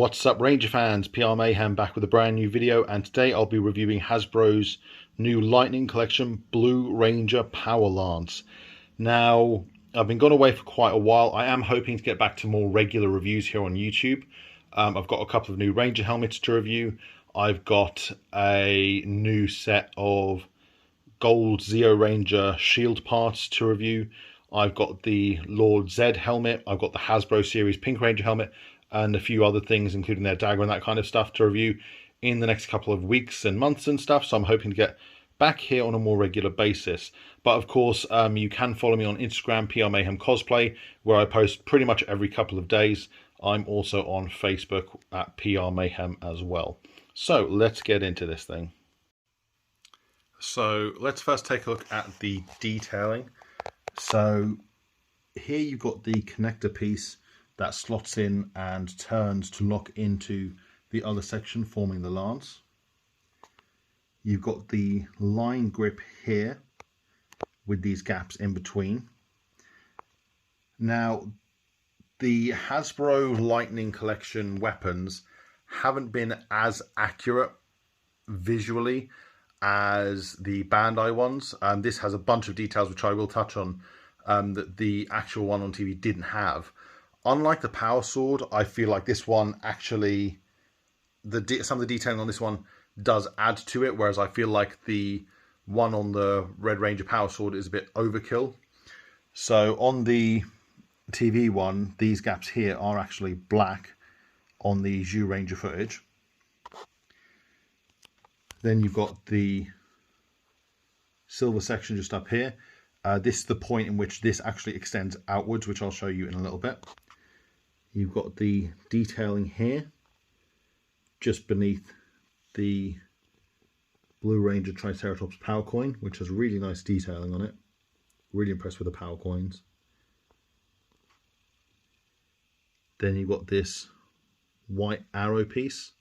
What's up, Ranger fans? PR Mayhem back with a brand new video, and today I'll be reviewing Hasbro's new Lightning Collection Blue Ranger Power Lance. Now, I've been gone away for quite a while. I am hoping to get back to more regular reviews here on YouTube. I've got a couple of new Ranger helmets to review. I've got a new set of Gold Zeo Ranger shield parts to review. I've got the Lord Zed helmet. I've got the Hasbro series Pink Ranger helmet, and a few other things, including their dagger and that kind of stuff, to review in the next couple of weeks and months and stuff. So I'm hoping to get back here on a more regular basis. But of course, you can follow me on Instagram, PR Mayhem Cosplay, where I post pretty much every couple of days. I'm also on Facebook at PR Mayhem as well. So let's get into this thing. So let's first take a look at the detailing. So here you've got the connector piece that slots in and turns to lock into the other section, forming the lance. You've got the line grip here with these gaps in between. Now, the Hasbro Lightning Collection weapons haven't been as accurate visually as the Bandai ones. This has a bunch of details which I will touch on that the actual one on TV didn't have. Unlike the Power Sword, I feel like this one actually, some of the detailing on this one does add to it, whereas I feel like the one on the Red Ranger Power Sword is a bit overkill. So on the TV one, these gaps here are actually black on the Zeo Ranger footage. Then you've got the silver section just up here. This is the point in which this actually extends outwards, which I'll show you in a little bit. You've got the detailing here, just beneath the Blue Ranger Triceratops Power Coin, which has really nice detailing on it. Really impressed with the Power Coins. Then you've got this white arrow piece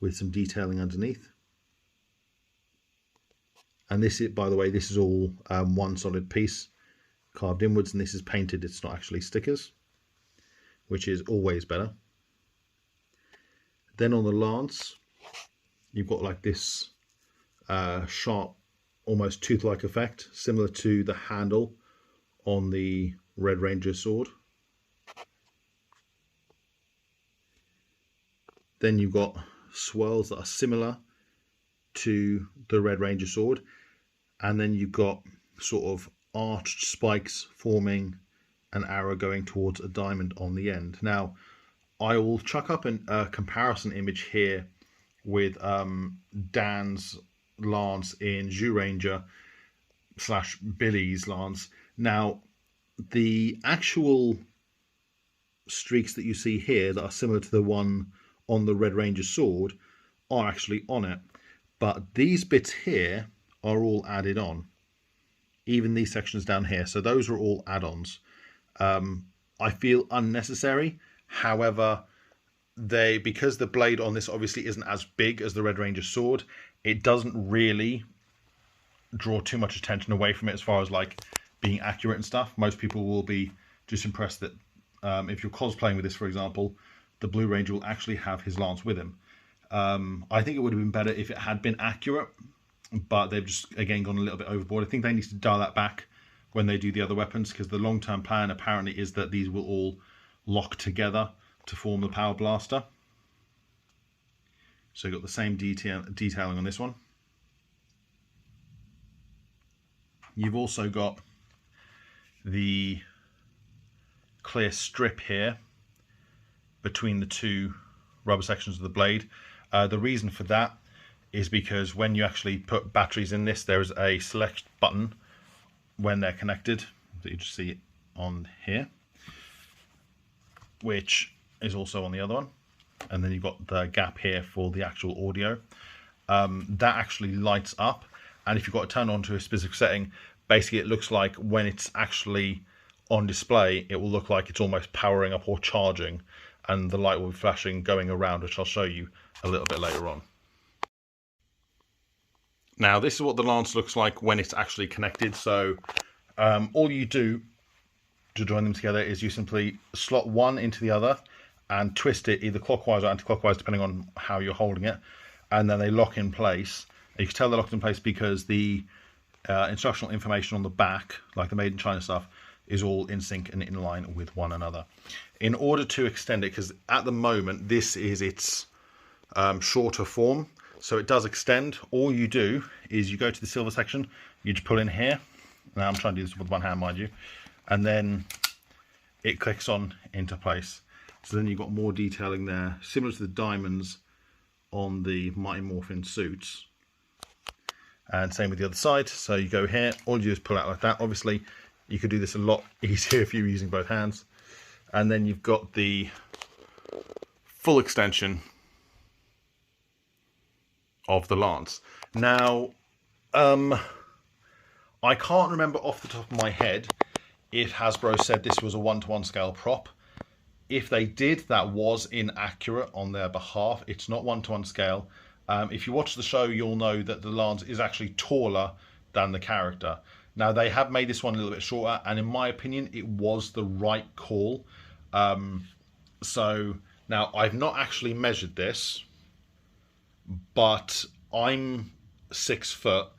with some detailing underneath. And this is, by the way, this is all one solid piece carved inwards, and this is painted. It's not actually stickers, which is always better. Then on the lance, you've got like this sharp, almost tooth-like effect, similar to the handle on the Red Ranger sword. Then you've got swirls that are similar to the Red Ranger sword, and then you've got sort of arched spikes forming an arrow going towards a diamond on the end. Now, I will chuck up a comparison image here with Dan's lance in Zeo Ranger / Billy's lance. Now, the actual streaks that you see here that are similar to the one on the Red Ranger sword are actually on it, but these bits here are all added on, even these sections down here. So those are all add-ons. I feel unnecessary. However, because the blade on this obviously isn't as big as the Red Ranger sword, it doesn't really draw too much attention away from it as far as like being accurate and stuff. Most people will be just impressed that if you're cosplaying with this, for example, the Blue Ranger will actually have his lance with him. I think it would have been better if it had been accurate, but they've just, again, gone a little bit overboard. I think they need to dial that back when they do the other weapons, because the long-term plan apparently is that these will all lock together to form the Power Blaster. So you've got the same detailing on this one. You've also got the clear strip here between the two rubber sections of the blade. The reason for that is because when you actually put batteries in this, there is a select button when they're connected that you just see on here, which is also on the other one. And then you've got the gap here for the actual audio. That actually lights up, and if you've got to turn on to a specific setting, basically it looks like when it's actually on display, it will look like it's almost powering up or charging, and the light will be flashing going around, which I'll show you a little bit later on. Now, this is what the lance looks like when it's actually connected. So all you do to join them together is you simply slot one into the other, and twist it either clockwise or anti-clockwise depending on how you're holding it, and then they lock in place. You can tell they're locked in place because the instructional information on the back, like the Made in China stuff, is all in sync and in line with one another. In order to extend it, because at the moment this is its shorter form, so it does extend, all you do is you go to the silver section, you just pull in here. Now I'm trying to do this with one hand, mind you, and then it clicks on into place. So then you've got more detailing there, similar to the diamonds on the Mighty Morphin suits. And same with the other side. So you go here, all you do is pull out like that. Obviously, you could do this a lot easier if you're using both hands. And then you've got the full extension of the lance. Now, I can't remember off the top of my head if Hasbro said this was a 1-to-1 scale prop. If they did, that was inaccurate on their behalf. It's not 1-to-1 scale. If you watch the show, you'll know that the lance is actually taller than the character. Now, they have made this one a little bit shorter, and in my opinion, it was the right call. So, now, I've not actually measured this, but I'm 6 foot,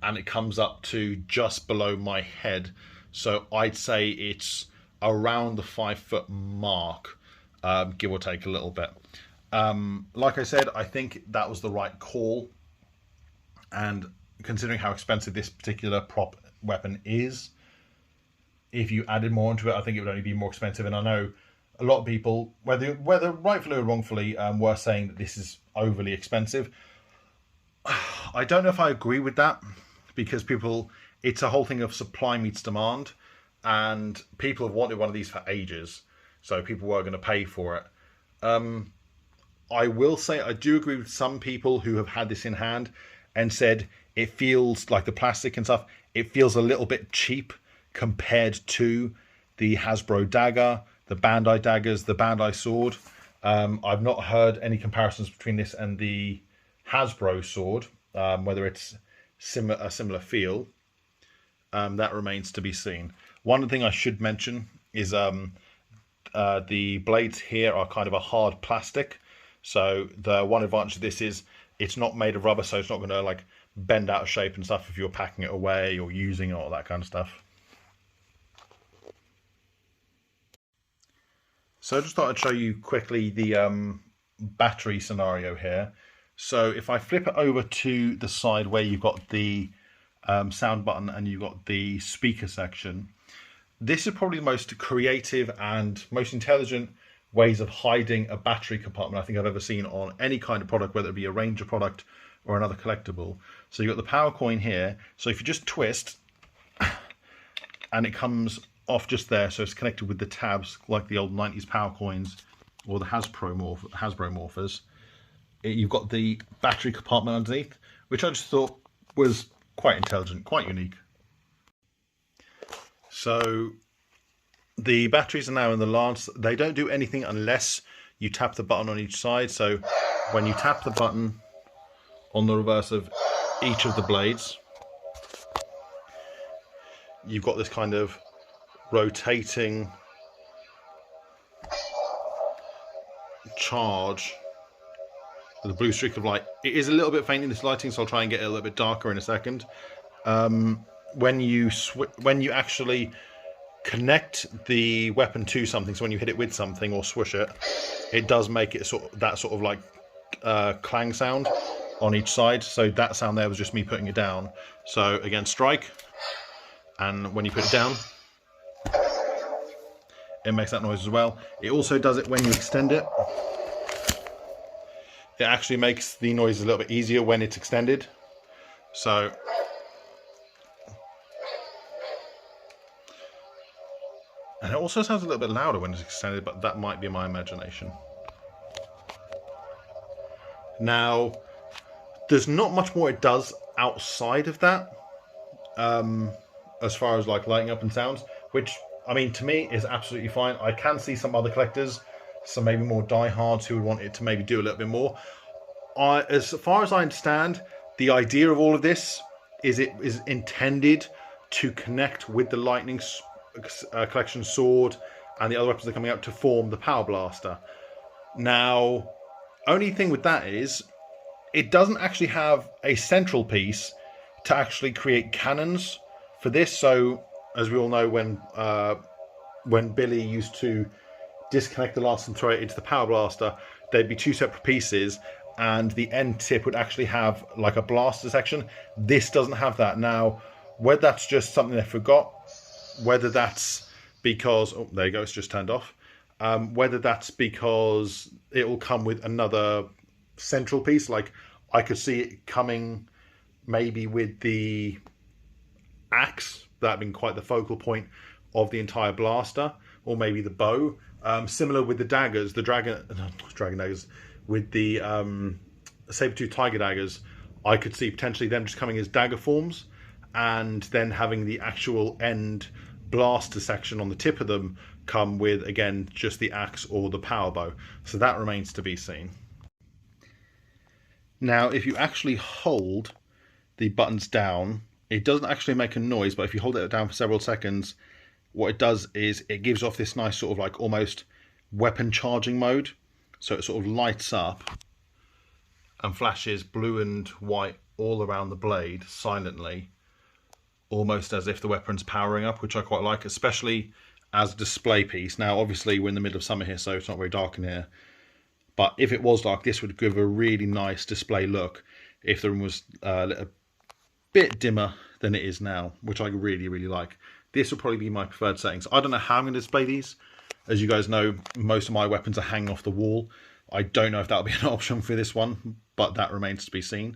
and it comes up to just below my head. So, I'd say it's around the 5 foot mark, give or take a little bit. Like I said, I think that was the right call, and considering how expensive this particular prop weapon is, if you added more into it, I think it would only be more expensive. And I know a lot of people, whether rightfully or wrongfully, were saying that this is overly expensive. I don't know if I agree with that, because it's a whole thing of supply meets demand, and people have wanted one of these for ages, so people were going to pay for it. I will say I do agree with some people who have had this in hand and said it feels like the plastic and stuff, it feels a little bit cheap compared to the Hasbro dagger, the Bandai daggers, the Bandai sword. I've not heard any comparisons between this and the Hasbro sword, whether it's a similar feel. That remains to be seen. One thing I should mention is the blades here are kind of a hard plastic. So the one advantage of this is it's not made of rubber, so it's not going to like bend out of shape and stuff if you're packing it away or using it, all that kind of stuff. So I just thought I'd show you quickly the battery scenario here. So if I flip it over to the side where you've got the sound button and you've got the speaker section, this is probably the most creative and most intelligent ways of hiding a battery compartment I think I've ever seen on any kind of product, whether it be a Ranger product or another collectible. So you've got the power coin here. So if you just twist and it comes off just there, so it's connected with the tabs like the old 90s power coins or the Hasbro morphers. You've got the battery compartment underneath, which I just thought was quite intelligent, quite unique. So the batteries are now in the lance. They don't do anything unless you tap the button on each side. So when you tap the button on the reverse of each of the blades, you've got this kind of rotating charge with a blue streak of light. It is a little bit faint in this lighting, so I'll try and get it a little bit darker in a second. When you actually connect the weapon to something, so when you hit it with something or swoosh it, it does make it that sort of like clang sound on each side. So that sound there was just me putting it down. So again, strike, and when you put it down, it makes that noise as well. It also does it when you extend it. It actually makes the noise a little bit easier when it's extended. So and it also sounds a little bit louder when it's extended, but that might be my imagination. Now, there's not much more it does outside of that, as far as like lighting up and sounds, which, I mean, to me is absolutely fine. I can see some other collectors, some maybe more diehards, who would want it to maybe do a little bit more. As far as I understand, the idea of all of this is it is intended to connect with the Lightning Collection sword and the other weapons that are coming out to form the Power Blaster. Now, only thing with that is it doesn't actually have a central piece to actually create cannons for this. So, as we all know, when Billy used to disconnect the lance and throw it into the power blaster, there'd be two separate pieces, and the end tip would actually have like a blaster section. This doesn't have that. Now, whether that's just something they forgot, whether that's because, oh, there you go, it's just turned off. Whether that's because it will come with another central piece, like I could see it coming maybe with the axe, that being quite the focal point of the entire blaster, or maybe the bow. Similar with the daggers, the dragon daggers, with the saber-tooth tiger daggers, I could see potentially them just coming as dagger forms, and then having the actual end blaster section on the tip of them come with, again, just the axe or the power bow. So that remains to be seen. Now, if you actually hold the buttons down, it doesn't actually make a noise, but if you hold it down for several seconds, what it does is it gives off this nice sort of like almost weapon charging mode. So it sort of lights up and flashes blue and white all around the blade silently, almost as if the weapon's powering up, which I quite like, especially as a display piece. Now, obviously, we're in the middle of summer here, so it's not very dark in here. But if it was dark, this would give a really nice display look if the room was a bit dimmer than it is now, which I really, really like. This will probably be my preferred settings. I don't know how I'm going to display these. As you guys know, most of my weapons are hanging off the wall. I don't know if that'll be an option for this one, but that remains to be seen.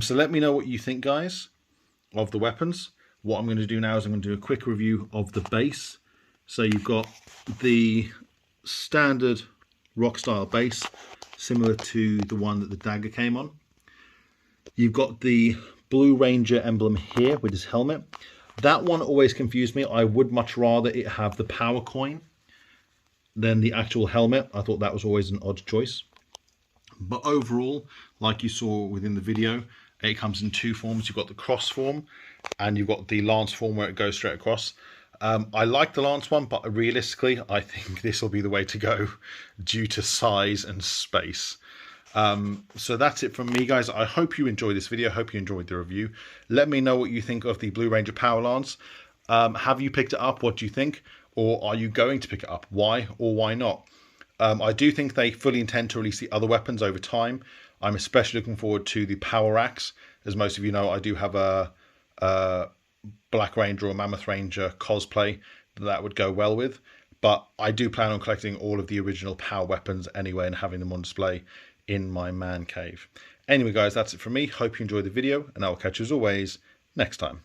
So let me know what you think, guys, of the weapons. What I'm going to do now is I'm going to do a quick review of the base. So you've got the standard rock style base, similar to the one that the dagger came on. You've got the Blue Ranger emblem here with his helmet. That one always confused me. I would much rather it have the power coin than the actual helmet. I thought that was always an odd choice. But overall, like you saw within the video, it comes in two forms. You've got the cross form and you've got the lance form where it goes straight across. I like the lance one, but realistically, I think this will be the way to go due to size and space. So that's it from me, guys. I hope you enjoyed this video. I hope you enjoyed the review. Let me know what you think of the Blue Ranger Power Lance. Have you picked it up? What do you think? Or are you going to pick it up? Why or why not? I do think they fully intend to release the other weapons over time. I'm especially looking forward to the Power Axe. As most of you know, I do have a Black Ranger or Mammoth Ranger cosplay that would go well with. But I do plan on collecting all of the original power weapons anyway and having them on display in my man cave. Anyway, guys, that's it from me. Hope you enjoyed the video, and I will catch you as always next time.